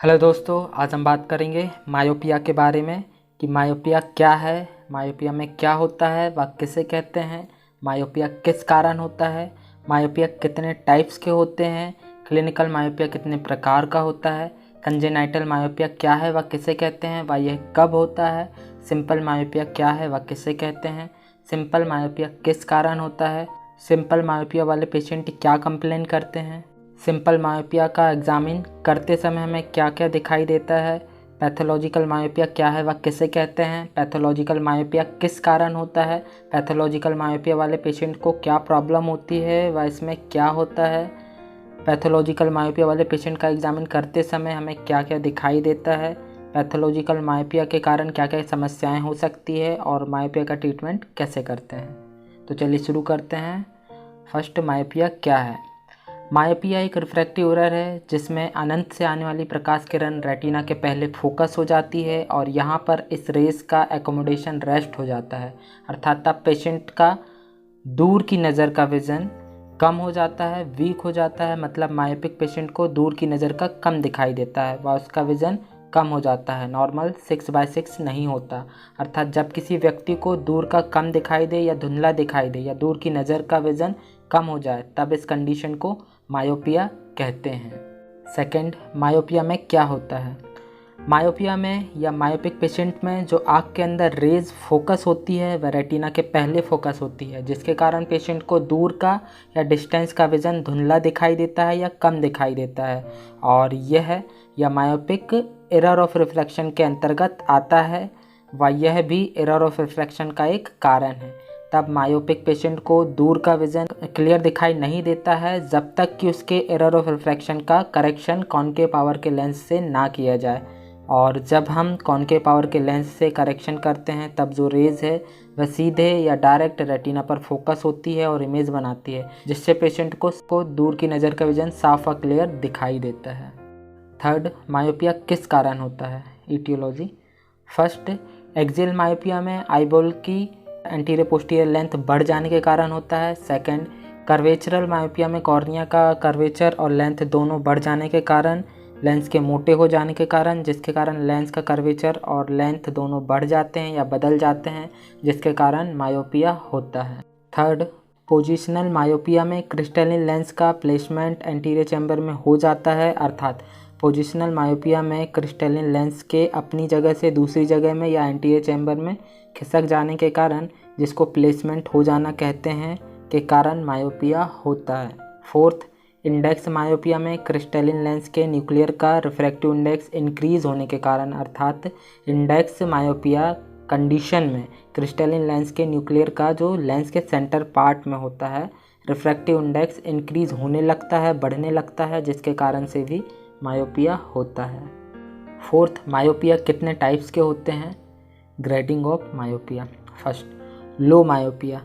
Hello दोस्तों, आज हम बात करेंगे मायोपिया के बारे में कि मायोपिया क्या है, मायोपिया में क्या होता है, वह किसे कहते हैं, मायोपिया किस कारण होता है, मायोपिया कितने टाइप्स के होते हैं, क्लिनिकल मायोपिया कितने प्रकार का होता है, कंजेनाइटल मायोपिया क्या है, वह किसे कहते हैं, वह यह कब होता है, सिंपल मायोपिया क्या है, वह किसे कहते हैं, सिंपल मायोपिया किस कारण होता है, सिंपल मायोपिया वाले पेशेंट क्या कंप्लेन करते हैं, सिंपल मायोपिया का एग्जामिन करते समय हमें क्या क्या दिखाई देता है, पैथोलॉजिकल मायोपिया क्या है, वह किसे कहते हैं, पैथोलॉजिकल मायोपिया किस कारण होता है, पैथोलॉजिकल मायोपिया वाले पेशेंट को क्या प्रॉब्लम होती है, वह इसमें क्या होता है, पैथोलॉजिकल मायोपिया वाले पेशेंट का एग्जामिन करते समय हमें क्या क्या दिखाई देता है, पैथोलॉजिकल मायोपिया के कारण क्या क्या समस्याएं हो सकती है और मायोपिया का ट्रीटमेंट कैसे करते हैं। तो चलिए शुरू करते हैं। फर्स्ट, मायोपिया क्या है। मायोपिया एक रिफ्रैक्टिव एरर है जिसमें अनंत से आने वाली प्रकाश किरण रेटिना के पहले फोकस हो जाती है और यहाँ पर इस रेस का एकोमोडेशन रेस्ट हो जाता है, अर्थात तब पेशेंट का दूर की नज़र का विज़न कम हो जाता है, वीक हो जाता है। मतलब मायोपिक पेशेंट को दूर की नज़र का कम दिखाई देता है व उसका विज़न कम हो जाता है, नॉर्मल 6/6 नहीं होता। अर्थात जब किसी व्यक्ति को दूर का कम दिखाई दे या धुंधला दिखाई दे या दूर की नज़र का विज़न कम हो जाए तब इस कंडीशन को मायोपिया कहते हैं। सेकंड, मायोपिया में क्या होता है। मायोपिया में या मायोपिक पेशेंट में जो आँख के अंदर रेज फोकस होती है वह रेटिना के पहले फोकस होती है, जिसके कारण पेशेंट को दूर का या डिस्टेंस का विज़न धुंधला दिखाई देता है या कम दिखाई देता है और यह या मायोपिक एरर ऑफ रिफ्लेक्शन के अंतर्गत आता है व यह भी एरर ऑफ रिफ्लेक्शन का एक कारण है। तब मायोपिक पेशेंट को दूर का विज़न क्लियर दिखाई नहीं देता है जब तक कि उसके एरर ऑफ रिफ्रैक्शन का करेक्शन कॉनकेव पावर के लेंस से ना किया जाए, और जब हम कॉनकेव पावर के लेंस से करेक्शन करते हैं तब जो रेज है वह सीधे या डायरेक्ट रेटिना पर फोकस होती है और इमेज बनाती है, जिससे पेशेंट को दूर की नज़र का विज़न साफ और क्लियर दिखाई देता है। थर्ड, मायोपिया किस कारण होता है, ईटियोलॉजी। फर्स्ट, एक्सियल मायोपिया में आईबॉल की एंटीरियर पोस्टीरियर लेंथ बढ़ जाने के कारण होता है। सेकंड, कर्वेचरल मायोपिया में कॉर्निया का कर्वेचर और लेंथ दोनों बढ़ जाने के कारण, लेंस के मोटे हो जाने के कारण, जिसके कारण लेंस का कर्वेचर और लेंथ दोनों बढ़ जाते हैं या बदल जाते हैं, जिसके कारण मायोपिया होता है। थर्ड, पोजिशनल मायोपिया में क्रिस्टलिन लेंस का प्लेसमेंट एंटीरियर चैम्बर में हो जाता है, अर्थात पोजिशनल मायोपिया में क्रिस्टलिन लेंस के अपनी जगह से दूसरी जगह में या एंटीरियर चैम्बर में खिसक जाने के कारण, जिसको प्लेसमेंट हो जाना कहते हैं, के कारण मायोपिया होता है। फोर्थ, इंडेक्स मायोपिया में क्रिस्टलिन लेंस के न्यूक्लियर का रिफ्रैक्टिव इंडेक्स इंक्रीज होने के कारण, अर्थात इंडेक्स मायोपिया कंडीशन में क्रिस्टलिन लेंस के न्यूक्लियर का जो लेंस के सेंटर पार्ट में होता है रिफ्रैक्टिव इंडेक्स इंक्रीज होने लगता है, बढ़ने लगता है, जिसके कारण से भी मायोपिया होता है। फोर्थ, मायोपिया कितने टाइप्स के होते हैं, grading of myopia. First, low myopia,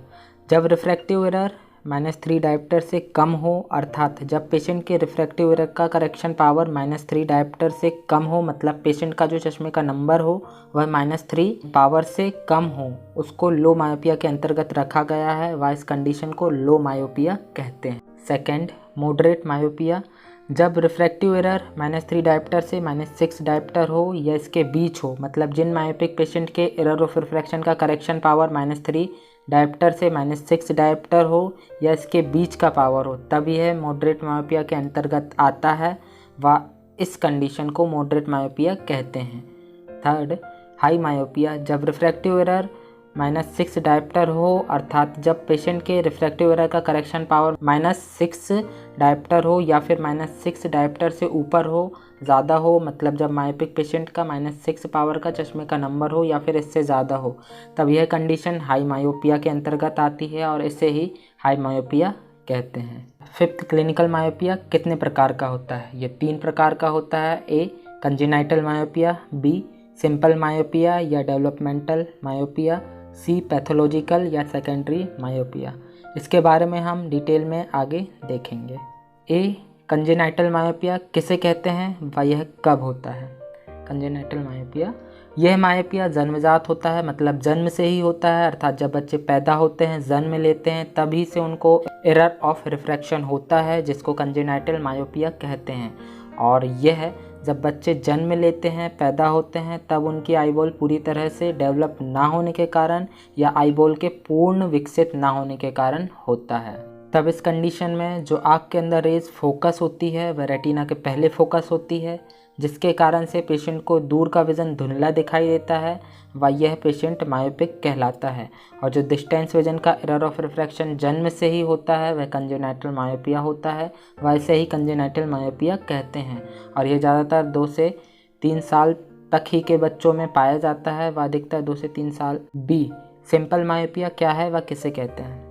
जब रिफ्रैक्टिव एरर -3 डायोप्टर से कम हो, अर्थात जब पेशेंट के रिफ्रैक्टिव एरर का करेक्शन पावर -3 डायोप्टर से कम हो, मतलब पेशेंट का जो चश्मे का नंबर हो वह -3 पावर से कम हो, उसको लो मायोपिया के अंतर्गत रखा गया है व इस कंडीशन को लो मायोपिया कहते हैं। सेकेंड, मॉडरेट मायोपिया, जब रिफ्रैक्टिव एरर -3 डायोप्टर से -6 डायोप्टर हो या इसके बीच हो, मतलब जिन मायोपिक पेशेंट के एरर ऑफ रिफ्रैक्शन का करेक्शन पावर -3 डायोप्टर से -6 डायोप्टर हो या इसके बीच का पावर हो, तब यह मॉडरेट मायोपिया के अंतर्गत आता है व इस कंडीशन को मॉडरेट मायोपिया कहते हैं। थर्ड, हाई मायोपिया, जब रिफ्रैक्टिव एरर -6 डायोप्टर हो, अर्थात जब पेशेंट के रिफ्रैक्टिव एरर का करेक्शन पावर -6 डायोप्टर हो या फिर -6 डायोप्टर से ऊपर हो, ज़्यादा हो, मतलब जब मायोपिक पेशेंट का -6 पावर का चश्मे का नंबर हो या फिर इससे ज़्यादा हो, तब यह कंडीशन हाई मायोपिया के अंतर्गत आती है और इसे ही हाई मायोपिया कहते हैं। फिफ्थ, क्लिनिकल मायोपिया कितने प्रकार का होता है, ये 3 प्रकार का होता है। A, congenital myopia, B, simple myopia या डेवलपमेंटल मायोपिया, सी, पैथोलॉजिकल या सेकेंडरी मायोपिया। इसके बारे में हम डिटेल में आगे देखेंगे। ए, कंजेनाइटल मायोपिया किसे कहते हैं व यह कब होता है। कंजेनाइटल मायोपिया, यह मायोपिया जन्मजात होता है, मतलब जन्म से ही होता है, अर्थात जब बच्चे पैदा होते हैं, जन्म लेते हैं, तभी से उनको एरर ऑफ रिफ्रैक्शन होता है, जिसको कंजेनाइटल मायोपिया कहते हैं। और यह जब बच्चे जन्म लेते हैं, पैदा होते हैं, तब उनकी आईबॉल पूरी तरह से डेवलप ना होने के कारण या आईबॉल के पूर्ण विकसित ना होने के कारण होता है। तब इस कंडीशन में जो आँख के अंदर रेज फोकस होती है वह रेटिना के पहले फोकस होती है, जिसके कारण से पेशेंट को दूर का विज़न धुंधला दिखाई देता है व यह पेशेंट मायोपिक कहलाता है। और जो डिस्टेंस विजन का एरर ऑफ रिफ्रैक्शन जन्म से ही होता है वह कंजेनाइटल मायोपिया होता है, वैसे ही कंजेनाइटल मायोपिया कहते हैं। और यह ज़्यादातर 2 से 3 साल तक ही के बच्चों में पाया जाता है व अधिकतर 2 से 3 साल। बी, सिंपल मायोपिया क्या है व किसे कहते हैं?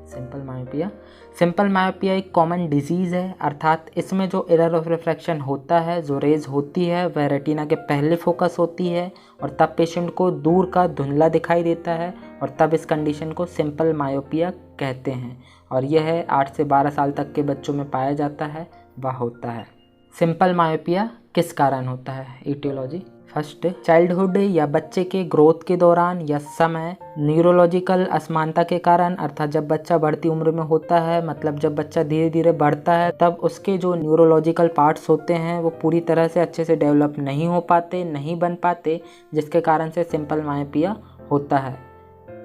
सिंपल मायोपिया एक कॉमन डिजीज़ है, अर्थात इसमें जो एरर ऑफ रिफ्रैक्शन होता है, जो रेज होती है वह रेटिना के पहले फोकस होती है और तब पेशेंट को दूर का धुंधला दिखाई देता है और तब इस कंडीशन को सिंपल मायोपिया कहते हैं। और यह 8 से 12 साल तक के बच्चों में पाया जाता है व होता है। सिंपल मायोपिया किस कारण होता है? ईटियोलॉजी। फर्स्ट, चाइल्डहुड या बच्चे के ग्रोथ के दौरान या समय न्यूरोलॉजिकल असमानता के कारण, अर्थात जब बच्चा बढ़ती उम्र में होता है, मतलब जब बच्चा धीरे धीरे बढ़ता है, तब उसके जो न्यूरोलॉजिकल पार्ट्स होते हैं वो पूरी तरह से अच्छे से डेवलप नहीं हो पाते, नहीं बन पाते, जिसके कारण से सिंपल मायोपिया होता है।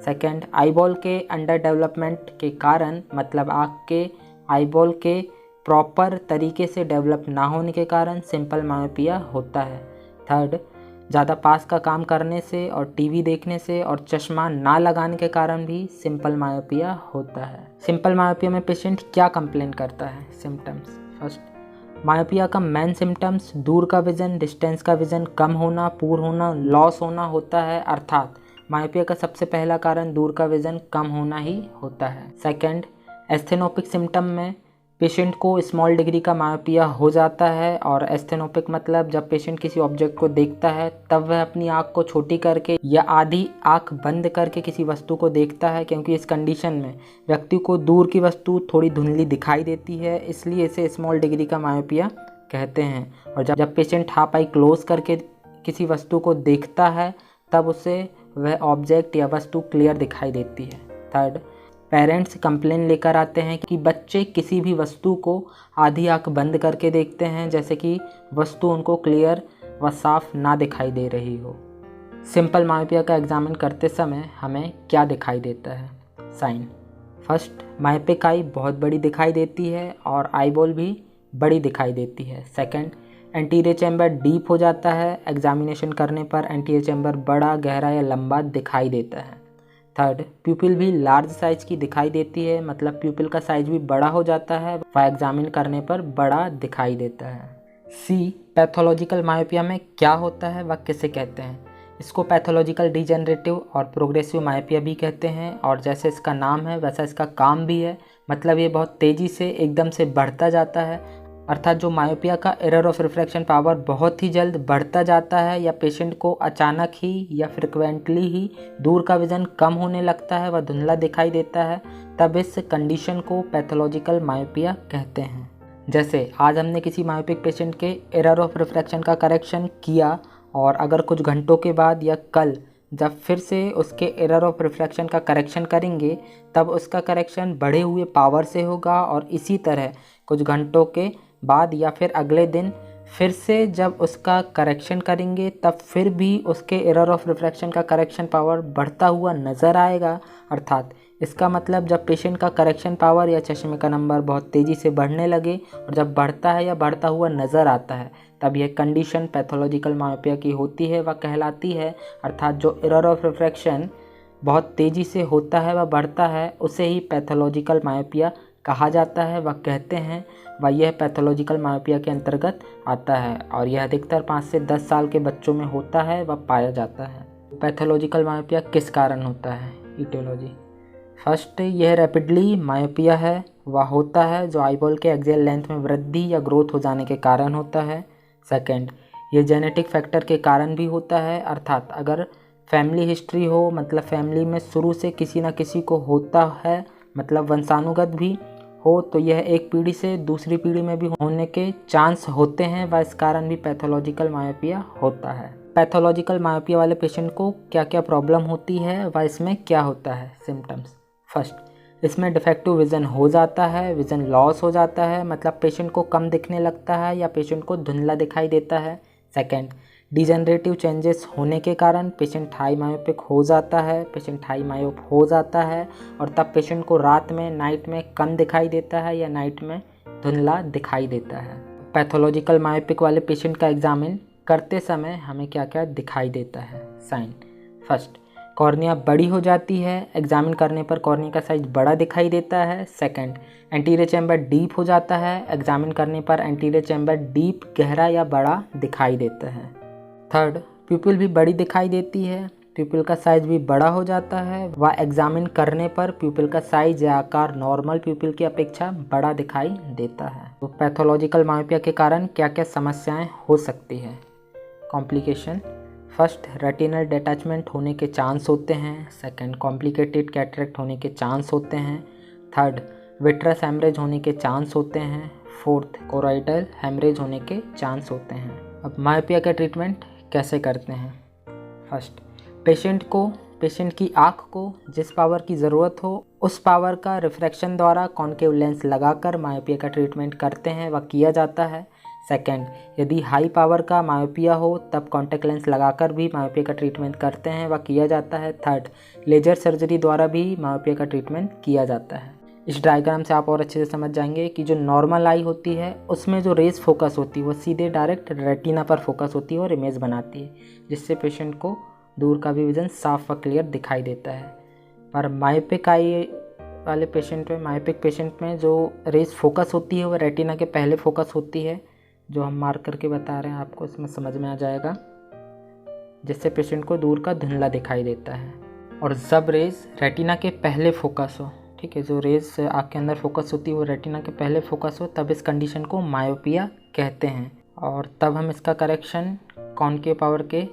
सेकेंड, आईबॉल के अंडर डेवलपमेंट के कारण, मतलब आँख के आईबॉल के प्रॉपर तरीके से डेवलप ना होने के कारण सिंपल मायोपिया होता है। थर्ड, ज़्यादा पास का काम करने से और टीवी देखने से और चश्मा ना लगाने के कारण भी सिंपल मायोपिया होता है। सिंपल मायोपिया में पेशेंट क्या कंप्लेन करता है? सिम्टम्स। फर्स्ट, मायोपिया का मेन सिम्टम्स दूर का विज़न, डिस्टेंस का विज़न कम होना, पुअर होना, लॉस होना होता है, अर्थात मायोपिया का सबसे पहला कारण दूर का विज़न कम होना ही होता है। सेकेंड, एस्थेनोपिक सिम्टम में पेशेंट को स्मॉल डिग्री का मायोपिया हो जाता है और एस्थेनोपिक मतलब जब पेशेंट किसी ऑब्जेक्ट को देखता है तब वह अपनी आँख को छोटी करके या आधी आँख बंद करके किसी वस्तु को देखता है, क्योंकि इस कंडीशन में व्यक्ति को दूर की वस्तु थोड़ी धुंधली दिखाई देती है, इसलिए इसे स्मॉल डिग्री का मायोपिया कहते हैं। और जब पेशेंट हाफ आई क्लोज करके किसी वस्तु को देखता है तब उसे वह ऑब्जेक्ट या वस्तु क्लियर दिखाई देती है। थर्ड, पेरेंट्स कंप्लेन लेकर आते हैं कि बच्चे किसी भी वस्तु को आधी आंख बंद करके देखते हैं, जैसे कि वस्तु उनको क्लियर व साफ ना दिखाई दे रही हो। सिंपल मायोपिया का एग्जामिन करते समय हमें क्या दिखाई देता है? साइन। फर्स्ट, मायोपिक आई बहुत बड़ी दिखाई देती है और आईबॉल भी बड़ी दिखाई देती है। सेकंड, एंटीरियर चैम्बर डीप हो जाता है, एग्जामिनेशन करने पर एंटीरियर चैम्बर बड़ा, गहरा या लंबा दिखाई देता है। थर्ड, प्यूपिल भी लार्ज साइज की दिखाई देती है, मतलब प्यूपिल का साइज भी बड़ा हो जाता है व एग्जामिन करने पर बड़ा दिखाई देता है। सी, पैथोलॉजिकल मायोपिया में क्या होता है व किसे कहते हैं? इसको पैथोलॉजिकल डिजेनरेटिव और प्रोग्रेसिव मायोपिया भी कहते हैं और जैसे इसका नाम है वैसा इसका काम भी है, मतलब ये बहुत तेज़ी से एकदम से बढ़ता जाता है, अर्थात जो मायोपिया का एरर ऑफ रिफ्रैक्शन पावर बहुत ही जल्द बढ़ता जाता है या पेशेंट को अचानक ही या फ्रिक्वेंटली ही दूर का विज़न कम होने लगता है व धुंधला दिखाई देता है, तब इस कंडीशन को पैथोलॉजिकल मायोपिया कहते हैं। जैसे आज हमने किसी मायोपिक पेशेंट के एरर ऑफ रिफ्रैक्शन का करेक्शन किया और अगर कुछ घंटों के बाद या कल जब फिर से उसके एरर ऑफ रिफ्रैक्शन का करेक्शन करेंगे तब उसका करेक्शन बढ़े हुए पावर से होगा और इसी तरह कुछ घंटों के बाद या फिर अगले दिन फिर से जब उसका करेक्शन करेंगे तब फिर भी उसके एरर ऑफ रिफ्रैक्शन का करेक्शन पावर बढ़ता हुआ नज़र आएगा। अर्थात इसका मतलब जब पेशेंट का करेक्शन पावर या चश्मे का नंबर बहुत तेज़ी से बढ़ने लगे और जब बढ़ता है या बढ़ता हुआ नज़र आता है तब यह कंडीशन पैथोलॉजिकल मायोपिया की होती है व कहलाती है। अर्थात जो एरर ऑफ रिफ्रैक्शन बहुत तेज़ी से होता है व बढ़ता है उसे ही पैथोलॉजिकल मायोपिया कहा जाता है व कहते हैं व यह पैथोलॉजिकल मायोपिया के अंतर्गत आता है और यह अधिकतर 5 से 10 साल के बच्चों में होता है व पाया जाता है। पैथोलॉजिकल मायोपिया किस कारण होता है? ईटियोलॉजी। फर्स्ट, यह रैपिडली मायोपिया है वह होता है जो आईबॉल के एक्सियल लेंथ में वृद्धि या ग्रोथ हो जाने के कारण होता है। सेकेंड, ये जेनेटिक फैक्टर के कारण भी होता है, अर्थात अगर फैमिली हिस्ट्री हो, मतलब फैमिली में शुरू से किसी न किसी को होता है, मतलब वंशानुगत भी हो, तो यह एक पीढ़ी से दूसरी पीढ़ी में भी होने के चांस होते हैं व इस कारण भी पैथोलॉजिकल मायोपिया होता है। पैथोलॉजिकल मायोपिया वाले पेशेंट को क्या क्या प्रॉब्लम होती है व इसमें क्या होता है? सिम्टम्स। फर्स्ट, इसमें डिफेक्टिव विज़न हो जाता है, विज़न लॉस हो जाता है, मतलब पेशेंट को कम दिखने लगता है या पेशेंट को धुंधला दिखाई देता है। सेकंड, डिजेनरेटिव चेंजेस होने के कारण पेशेंट हाई मायोपिक हो जाता है, पेशेंट हाई मायोप हो जाता है और तब पेशेंट को रात में, नाइट में कम दिखाई देता है या नाइट में धुंधला दिखाई देता है। पैथोलॉजिकल मायोपिक वाले पेशेंट का एग्जामिन करते समय हमें क्या क्या दिखाई देता है साइन। फर्स्ट, कॉर्निया बड़ी हो जाती है, एग्जामिन करने पर कॉर्निया का साइज बड़ा दिखाई देता है। सेकंड, एंटीरियर चैम्बर डीप हो जाता है, एग्जामिन करने पर एंटीरियर चैम्बर डीप, गहरा या बड़ा दिखाई देता है। थर्ड, प्यूपिल भी बड़ी दिखाई देती है, प्यूपिल का साइज भी बड़ा हो जाता है व एग्जामिन करने पर प्यूपिल का साइज या आकार नॉर्मल प्यूपिल की अपेक्षा बड़ा दिखाई देता है। तो पैथोलॉजिकल मायोपिया के कारण क्या क्या समस्याएं हो सकती है? कॉम्प्लिकेशन, फर्स्ट, रेटिनल डिटैचमेंट होने के चांस होते हैं। सेकंड, कॉम्प्लिकेटेड कैटरेक्ट होने के चांस होते हैं। थर्ड, विट्रस हेमरेज होने के चांस होते हैं। फोर्थ, कोरोइडल हेमरेज होने के चांस होते हैं। अब मायोपिया का ट्रीटमेंट कैसे करते हैं? फर्स्ट, पेशेंट की आँख को जिस पावर की ज़रूरत हो उस पावर का रिफ्रैक्शन द्वारा कॉन्केव लेंस लगाकर मायोपिया का ट्रीटमेंट करते हैं व किया जाता है। सेकंड, यदि हाई पावर का मायोपिया हो तब कॉन्टैक्ट लेंस लगाकर भी मायोपिया का ट्रीटमेंट करते हैं व किया जाता है। थर्ड, लेजर सर्जरी द्वारा भी मायोपिया का ट्रीटमेंट किया जाता है। इस डायग्राम से आप और अच्छे से समझ जाएंगे कि जो नॉर्मल आई होती है उसमें जो रेज फोकस होती है वो सीधे डायरेक्ट रेटिना पर फोकस होती है और इमेज बनाती है, जिससे पेशेंट को दूर का भी विजन साफ व क्लियर दिखाई देता है। पर मायोपिक आई वाले पेशेंट में, मायोपिक पेशेंट में जो रेज फोकस होती है वो रेटिना के पहले फोकस होती है, जो हम मार्क करके बता रहे हैं आपको, इसमें समझ में आ जाएगा, जिससे पेशेंट को दूर का धुंधला दिखाई देता है। और जब रेज रेटिना के पहले फोकस हो, ठीक है, जो रेज आँख के अंदर फोकस होती है वो रेटिना के पहले फोकस हो, तब इस कंडीशन को मायोपिया कहते हैं। और तब हम इसका करेक्शन कॉन्केव पावर के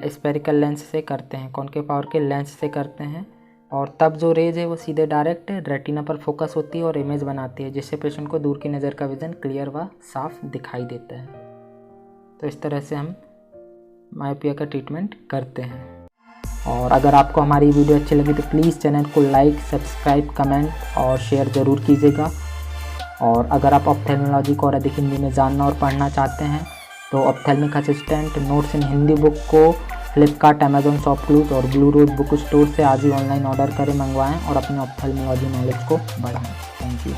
स्फेरिकल लेंस से करते हैं, कॉन्केव पावर के लेंस से करते हैं। और तब जो रेज है वो सीधे डायरेक्ट रेटिना पर फोकस होती है और इमेज बनाती है, जिससे पेशेंट को दूर की नज़र का विज़न क्लियर व साफ दिखाई देता है। तो इस तरह से हम मायोपिया का ट्रीटमेंट करते हैं। और अगर आपको हमारी वीडियो अच्छी लगी तो प्लीज़ चैनल को लाइक, सब्सक्राइब, कमेंट और शेयर ज़रूर कीजिएगा। और अगर आप ऑप्थेल्मोलॉजी को और अधिक हिंदी में जानना और पढ़ना चाहते हैं तो ऑप्थेल्मिक असिस्टेंट नोट्स इन हिंदी बुक को फ्लिपकार्ट, अमेजॉन, शॉपक्लूज और ब्लू रोज बुक स्टोर से आज ही ऑनलाइन ऑर्डर करें, मंगवाएं और अपने ऑप्थेल्मोलॉजी नॉलेज को बढ़ाएं। Thank you.